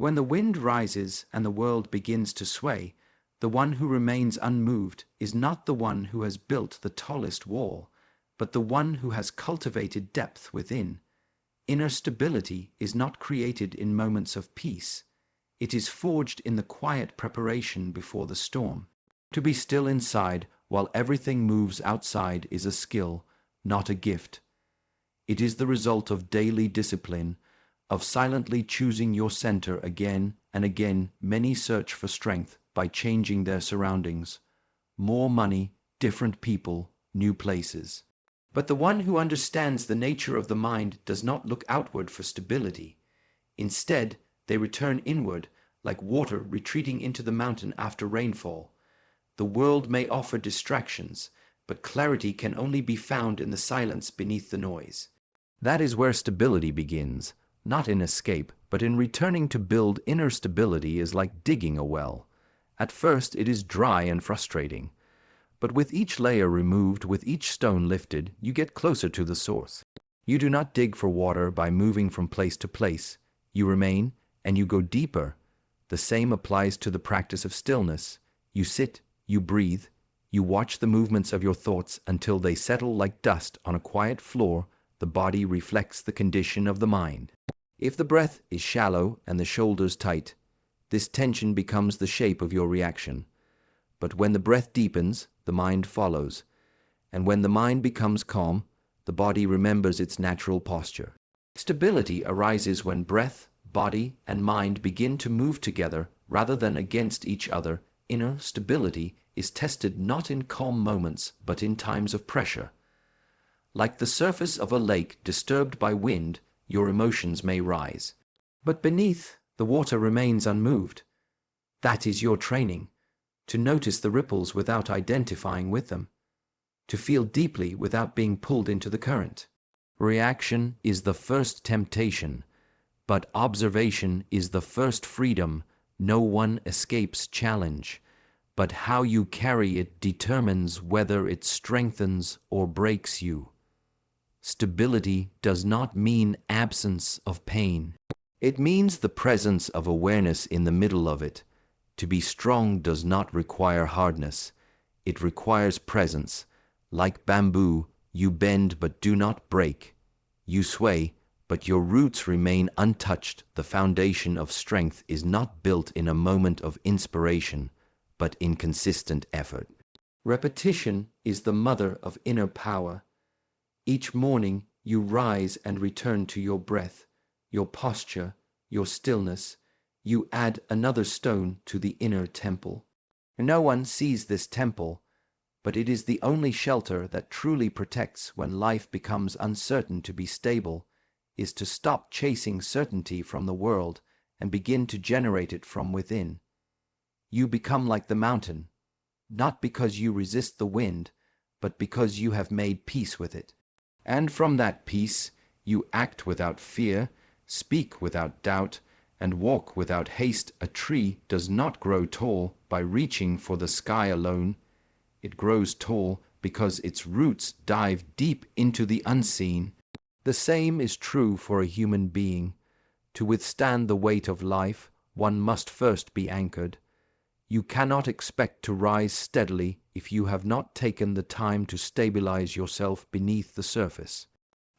When the wind rises and the world begins to sway, the one who remains unmoved is not the one who has built the tallest wall, but the one who has cultivated depth within. Inner stability is not created in moments of peace. It is forged in the quiet preparation before the storm. To be still inside while everything moves outside is a skill, not a gift. It is the result of daily discipline, of silently choosing your center again and again. Many search for strength by changing their surroundings. More money, different people, new places. But the one who understands the nature of the mind does not look outward for stability. Instead, they return inward, like water retreating into the mountain after rainfall. The world may offer distractions, but clarity can only be found in the silence beneath the noise. That is where stability begins, not in escape, but in returning to build. Inner stability is like digging a well. At first, it is dry and frustrating. But with each layer removed, with each stone lifted, you get closer to the source. You do not dig for water by moving from place to place. You remain, and you go deeper. The same applies to the practice of stillness. You sit, you breathe, you watch the movements of your thoughts until they settle like dust on a quiet floor. The body reflects the condition of the mind. If the breath is shallow and the shoulders tight, this tension becomes the shape of your reaction. But when the breath deepens, the mind follows. And when the mind becomes calm, the body remembers its natural posture. Stability arises when breath, body, and mind begin to move together rather than against each other. Inner stability is tested not in calm moments, but in times of pressure. Like the surface of a lake disturbed by wind, your emotions may rise. But beneath, the water remains unmoved. That is your training. To notice the ripples without identifying with them. To feel deeply without being pulled into the current. Reaction is the first temptation, but observation is the first freedom. No one escapes challenge, but how you carry it determines whether it strengthens or breaks you. Stability does not mean absence of pain. It means the presence of awareness in the middle of it. To be strong does not require hardness. It requires presence. Like bamboo, you bend but do not break. You sway, but your roots remain untouched. The foundation of strength is not built in a moment of inspiration, but in consistent effort. Repetition is the mother of inner power. Each morning you rise and return to your breath, your posture, your stillness. You add another stone to the inner temple. No one sees this temple, but it is the only shelter that truly protects when life becomes uncertain. To be stable is to stop chasing certainty from the world and begin to generate it from within. You become like the mountain, not because you resist the wind, but because you have made peace with it. And from that peace, you act without fear, speak without doubt, and walk without haste. A tree does not grow tall by reaching for the sky alone. It grows tall because its roots dive deep into the unseen. The same is true for a human being. To withstand the weight of life, one must first be anchored. You cannot expect to rise steadily if you have not taken the time to stabilize yourself beneath the surface.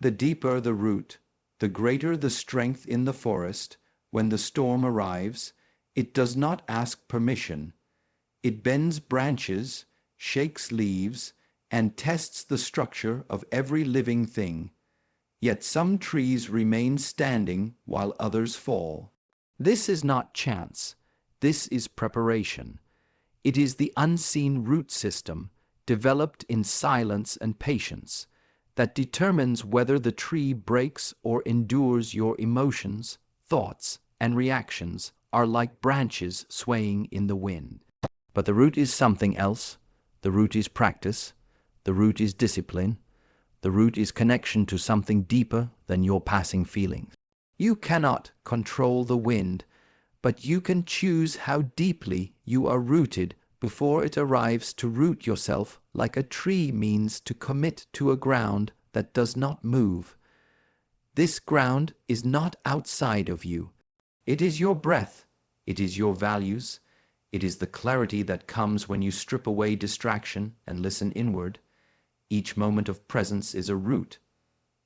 The deeper the root, the greater the strength in the forest. When the storm arrives, it does not ask permission. It bends branches, shakes leaves, and tests the structure of every living thing. Yet some trees remain standing while others fall. This is not chance. This is preparation. It is the unseen root system, developed in silence and patience, that determines whether the tree breaks or endures. Your emotions, thoughts, and reactions are like branches swaying in the wind. But the root is something else. The root is practice. The root is discipline. The root is connection to something deeper than your passing feelings. You cannot control the wind, but you can choose how deeply you are rooted before it arrives. To root yourself like a tree means to commit to a ground that does not move. This ground is not outside of you. It is your breath. It is your values. It is the clarity that comes when you strip away distraction and listen inward. Each moment of presence is a root.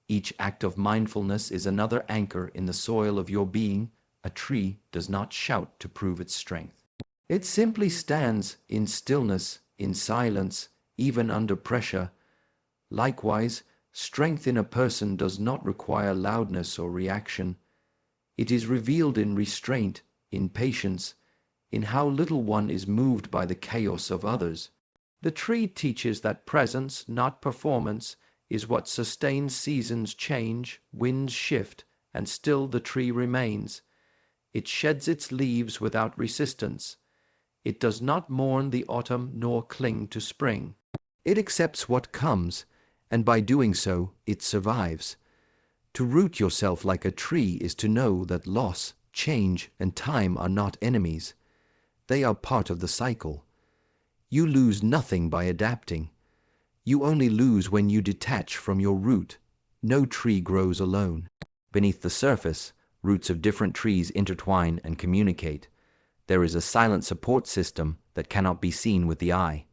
Each act of mindfulness is another anchor in the soil of your being. A tree does not shout to prove its strength. It simply stands in stillness, in silence, even under pressure. Likewise, strength in a person does not require loudness or reaction. It is revealed in restraint, in patience, in how little one is moved by the chaos of others. The tree teaches that presence, not performance, is what sustains seasons change, winds shift, and still the tree remains. It sheds its leaves without resistance. It does not mourn the autumn nor cling to spring. It accepts what comes, and by doing so, it survives. To root yourself like a tree is to know that loss, change, and time are not enemies. They are part of the cycle. You lose nothing by adapting. You only lose when you detach from your root. No tree grows alone. Beneath the surface, roots of different trees intertwine and communicate. There is a silent support system that cannot be seen with the eye.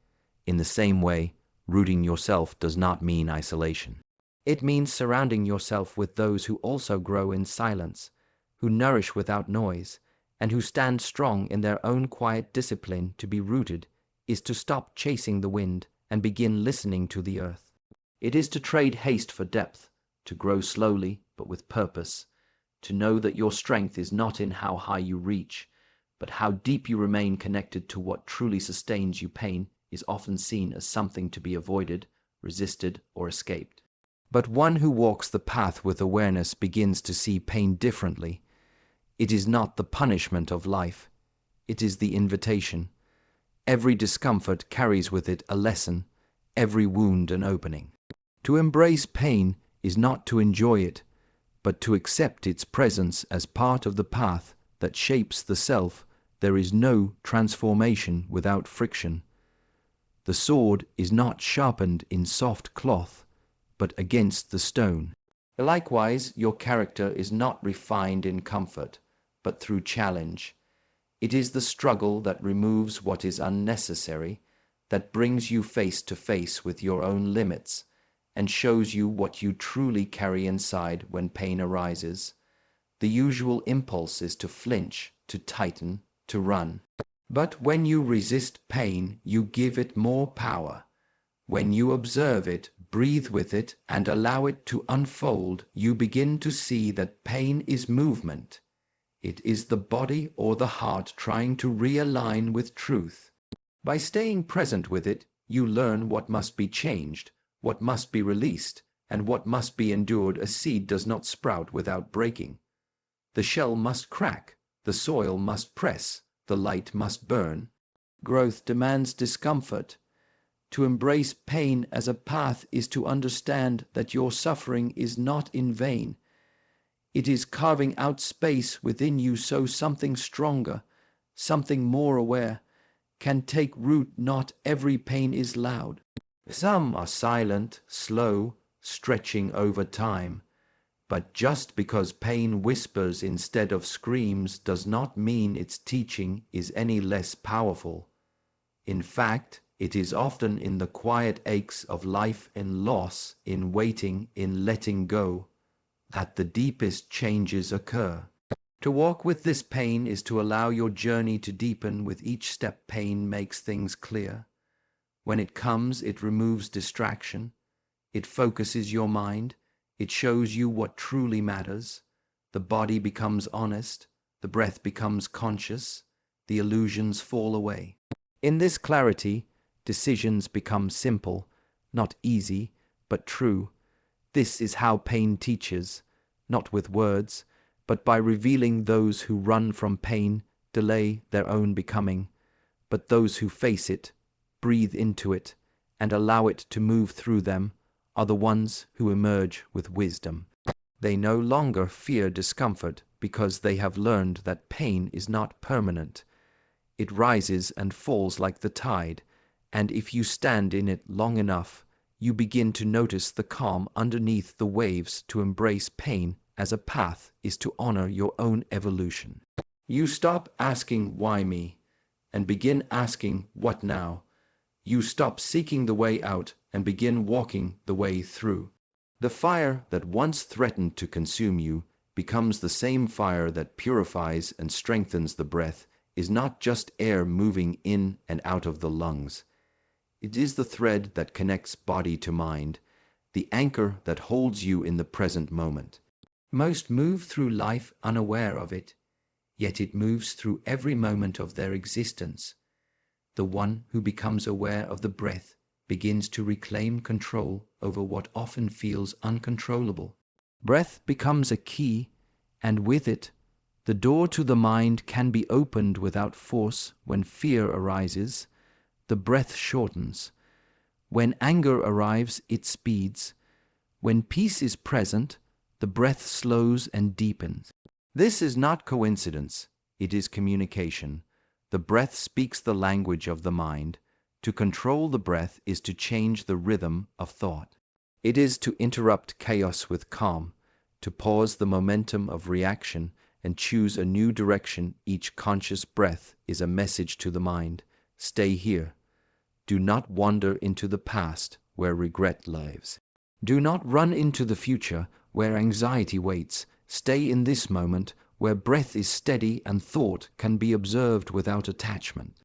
In the same way, rooting yourself does not mean isolation. It means surrounding yourself with those who also grow in silence, who nourish without noise, and who stand strong in their own quiet discipline. To be rooted is to stop chasing the wind and begin listening to the earth. It is to trade haste for depth, to grow slowly but with purpose, to know that your strength is not in how high you reach, but how deep you remain connected to what truly sustains you. Pain is often seen as something to be avoided, resisted, or escaped. But one who walks the path with awareness begins to see pain differently. It is not the punishment of life. It is the invitation. Every discomfort carries with it a lesson, every wound an opening. To embrace pain is not to enjoy it, but to accept its presence as part of the path that shapes the self. There is no transformation without friction. The sword is not sharpened in soft cloth, but against the stone. Likewise, your character is not refined in comfort, but through challenge. It is the struggle that removes what is unnecessary, that brings you face to face with your own limits, and shows you what you truly carry inside. When pain arises, the usual impulse is to flinch, to tighten, to run. But when you resist pain, you give it more power. When you observe it, breathe with it, and allow it to unfold, you begin to see that pain is movement. It is the body or the heart trying to realign with truth. By staying present with it, you learn what must be changed, what must be released, and what must be endured. A seed does not sprout without breaking. The shell must crack, the soil must press, the light must burn. Growth demands discomfort. To embrace pain as a path is to understand that your suffering is not in vain. It is carving out space within you so something stronger, something more aware, can take root. Not every pain is loud. Some are silent, slow, stretching over time. But just because pain whispers instead of screams does not mean its teaching is any less powerful. In fact, it is often in the quiet aches of life, in loss, in waiting, in letting go, that the deepest changes occur. To walk with this pain is to allow your journey to deepen. With each step, pain makes things clear. When it comes, it removes distraction. It focuses your mind. It shows you what truly matters. The body becomes honest. The breath becomes conscious. The illusions fall away. In this clarity, decisions become simple, not easy, but true. This is how pain teaches, not with words, but by revealing. Those who run from pain delay their own becoming, but those who face it, breathe into it, and allow it to move through them are the ones who emerge with wisdom. They no longer fear discomfort because they have learned that pain is not permanent. It rises and falls like the tide, and if you stand in it long enough, you begin to notice the calm underneath the waves. To embrace pain as a path is to honor your own evolution. You stop asking why me and begin asking what now. You stop seeking the way out and begin walking the way through. The fire that once threatened to consume you becomes the same fire that purifies and strengthens. The breath is not just air moving in and out of the lungs. It is the thread that connects body to mind, the anchor that holds you in the present moment. Most move through life unaware of it, yet it moves through every moment of their existence. The one who becomes aware of the breath begins to reclaim control over what often feels uncontrollable. Breath becomes a key, and with it, the door to the mind can be opened without force. When fear arises, the breath shortens. When anger arrives, it speeds. When peace is present, the breath slows and deepens. This is not coincidence, it is communication. The breath speaks the language of the mind. To control the breath is to change the rhythm of thought. It is to interrupt chaos with calm, to pause the momentum of reaction and choose a new direction. Each conscious breath is a message to the mind. Stay here. Do not wander into the past where regret lives. Do not run into the future where anxiety waits. Stay in this moment where breath is steady and thought can be observed without attachment.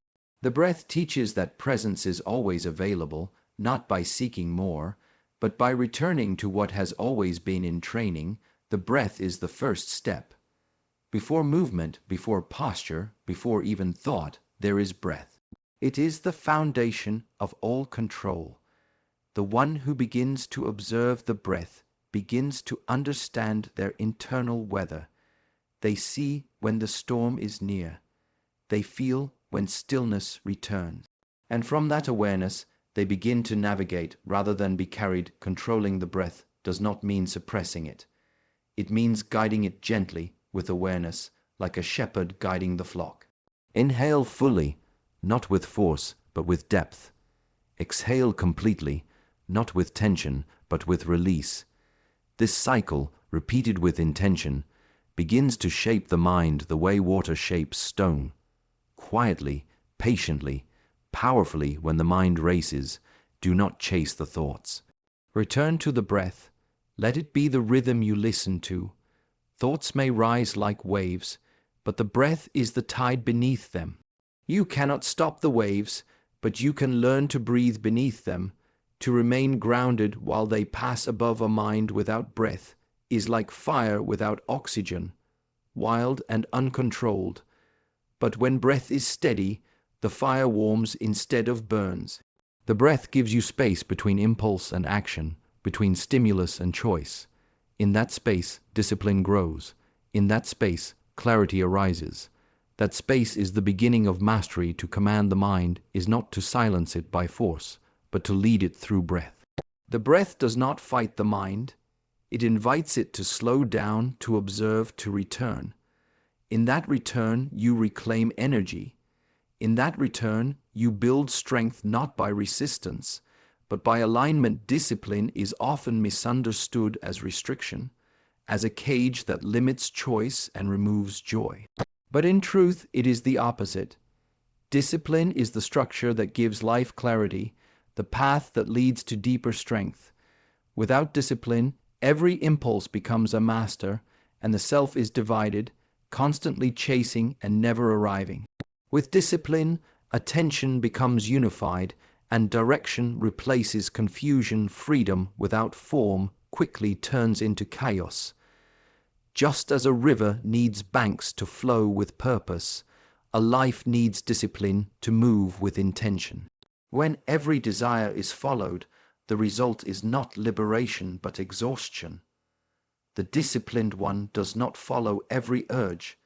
The breath teaches that presence is always available, not by seeking more, but by returning to what has always been in training. The breath is the first step. Before movement, before posture, before even thought, there is breath. It is the foundation of all control. The one who begins to observe the breath begins to understand their internal weather. They see when the storm is near. They feel when stillness returns. And from that awareness, they begin to navigate rather than be carried. Controlling the breath does not mean suppressing it. It means guiding it gently with awareness, like a shepherd guiding the flock. Inhale fully, not with force, but with depth. Exhale completely, not with tension, but with release. This cycle, repeated with intention, begins to shape the mind the way water shapes stone. Quietly, patiently, powerfully. When the mind races, do not chase the thoughts. Return to the breath. Let it be the rhythm you listen to. Thoughts may rise like waves, but the breath is the tide beneath them. You cannot stop the waves, but you can learn to breathe beneath them. To remain grounded while they pass above a mind without breath is like fire without oxygen, wild and uncontrolled. But when breath is steady, the fire warms instead of burns. The breath gives you space between impulse and action, between stimulus and choice. In that space, discipline grows. In that space, clarity arises. That space is the beginning of mastery. To command the mind is not to silence it by force, but to lead it through breath. The breath does not fight the mind. It invites it to slow down, to observe, to return. In that return, you reclaim energy. In that return, you build strength not by resistance, but by alignment. Discipline is often misunderstood as restriction, as a cage that limits choice and removes joy. But in truth, it is the opposite. Discipline is the structure that gives life clarity, the path that leads to deeper strength. Without discipline, every impulse becomes a master, and the self is divided, constantly chasing and never arriving. With discipline, attention becomes unified, and direction replaces confusion. Freedom without form quickly turns into chaos. Just as a river needs banks to flow with purpose, a life needs discipline to move with intention. When every desire is followed, the result is not liberation but exhaustion. The disciplined one does not follow every urge.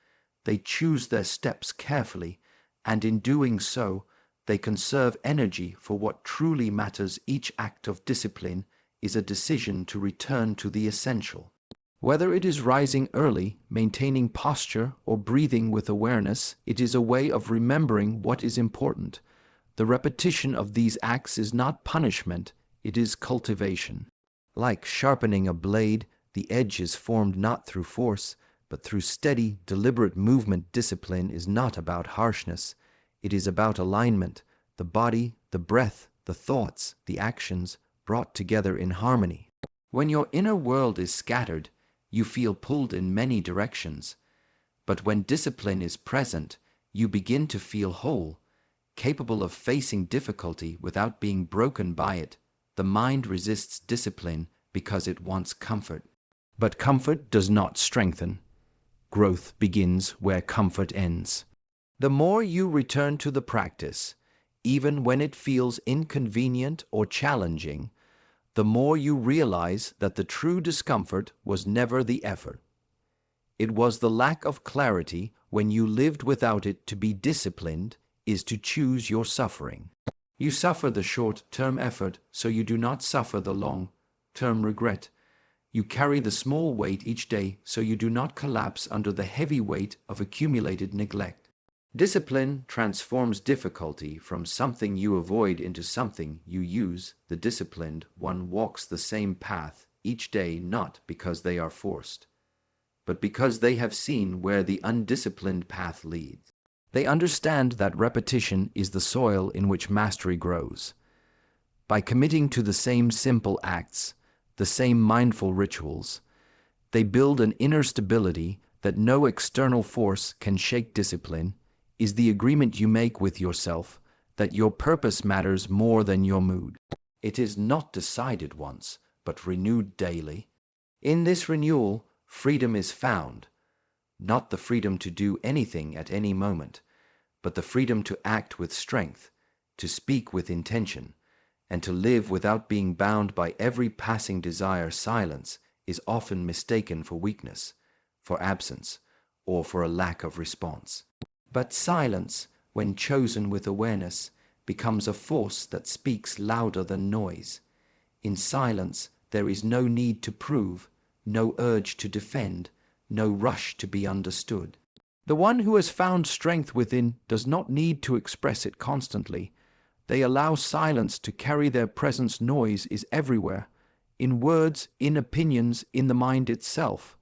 They choose their steps carefully, and in doing so, they conserve energy for what truly matters. Each act of discipline is a decision to return to the essential. Whether it is rising early, maintaining posture, or breathing with awareness, it is a way of remembering what is important. The repetition of these acts is not punishment, it is cultivation. Like sharpening a blade, The edge is formed not through force, but through steady, deliberate movement. Discipline is not about harshness. It is about alignment, the body, the breath, the thoughts, the actions, brought together in harmony. When your inner world is scattered, you feel pulled in many directions. But when discipline is present, you begin to feel whole, capable of facing difficulty without being broken by it. The mind resists discipline because it wants comfort. But comfort does not strengthen. Growth begins where comfort ends. The more you return to the practice, even when it feels inconvenient or challenging, the more you realize that the true discomfort was never the effort. It was the lack of clarity when you lived without it. To be disciplined is to choose your suffering. You suffer the short-term effort so you do not suffer the long-term regret. You carry the small weight each day so you do not collapse under the heavy weight of accumulated neglect. Discipline transforms difficulty from something you avoid into something you use. The disciplined one walks the same path each day not because they are forced, but because they have seen where the undisciplined path leads. They understand that repetition is the soil in which mastery grows. By committing to the same simple acts, the same mindful rituals, they build an inner stability that no external force can shake. Discipline is the agreement you make with yourself that your purpose matters more than your mood. It is not decided once, but renewed daily. In this renewal, freedom is found, not the freedom to do anything at any moment, but the freedom to act with strength, to speak with intention, and to live without being bound by every passing desire. Silence is often mistaken for weakness, for absence, or for a lack of response. But silence, when chosen with awareness, becomes a force that speaks louder than noise. In silence, there is no need to prove, no urge to defend, no rush to be understood. The one who has found strength within does not need to express it constantly. They allow silence to carry their presence. Noise is everywhere, in words, in opinions, in the mind itself.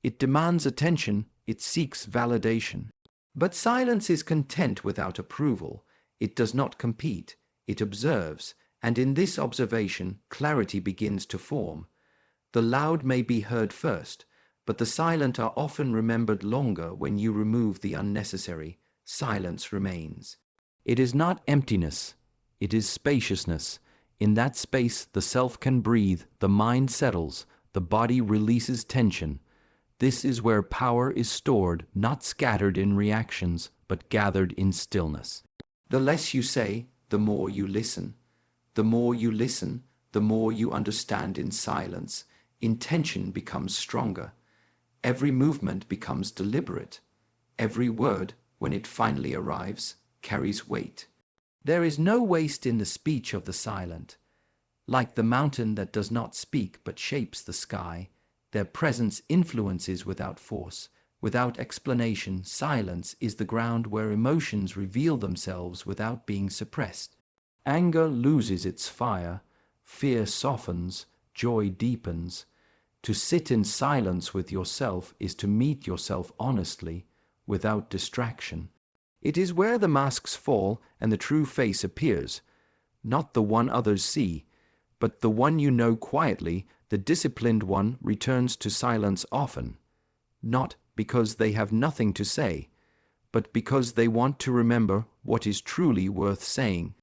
It demands attention, it seeks validation. But silence is content without approval. It does not compete, it observes, and in this observation, clarity begins to form. The loud may be heard first, but the silent are often remembered longer. When you remove the unnecessary, silence remains. It is not emptiness, it is spaciousness. In that space, the self can breathe, the mind settles, the body releases tension. This is where power is stored, not scattered in reactions, but gathered in stillness. The less you say, the more you listen. The more you listen, the more you understand. In silence, intention becomes stronger. Every movement becomes deliberate. Every word, when it finally arrives, carries weight. There is no waste in the speech of the silent. Like the mountain that does not speak but shapes the sky, their presence influences without force, without explanation. Silence is the ground where emotions reveal themselves without being suppressed. Anger loses its fire, fear softens, joy deepens. To sit in silence with yourself is to meet yourself honestly, without distraction. It is where the masks fall and the true face appears, not the one others see, but the one you know quietly. The disciplined one returns to silence often, not because they have nothing to say, but because they want to remember what is truly worth saying.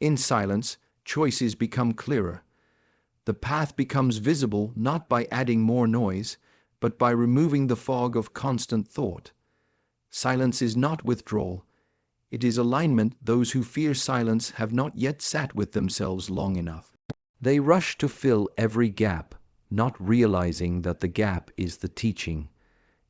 In silence, choices become clearer. The path becomes visible not by adding more noise, but by removing the fog of constant thought. Silence is not withdrawal. It is alignment. Those who fear silence have not yet sat with themselves long enough. They rush to fill every gap, not realizing that the gap is the teaching.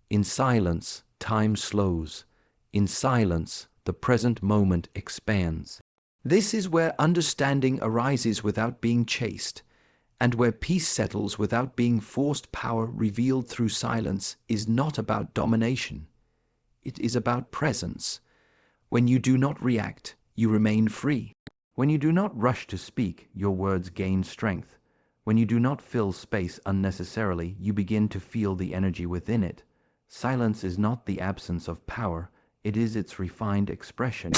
In silence, time slows. In silence, the present moment expands. This is where understanding arises without being chased, and where peace settles without being forced. Power revealed through silence is not about domination. It is about presence. When you do not react, you remain free. When you do not rush to speak, your words gain strength. When you do not fill space unnecessarily, you begin to feel the energy within it. Silence is not the absence of power, it is its refined expression.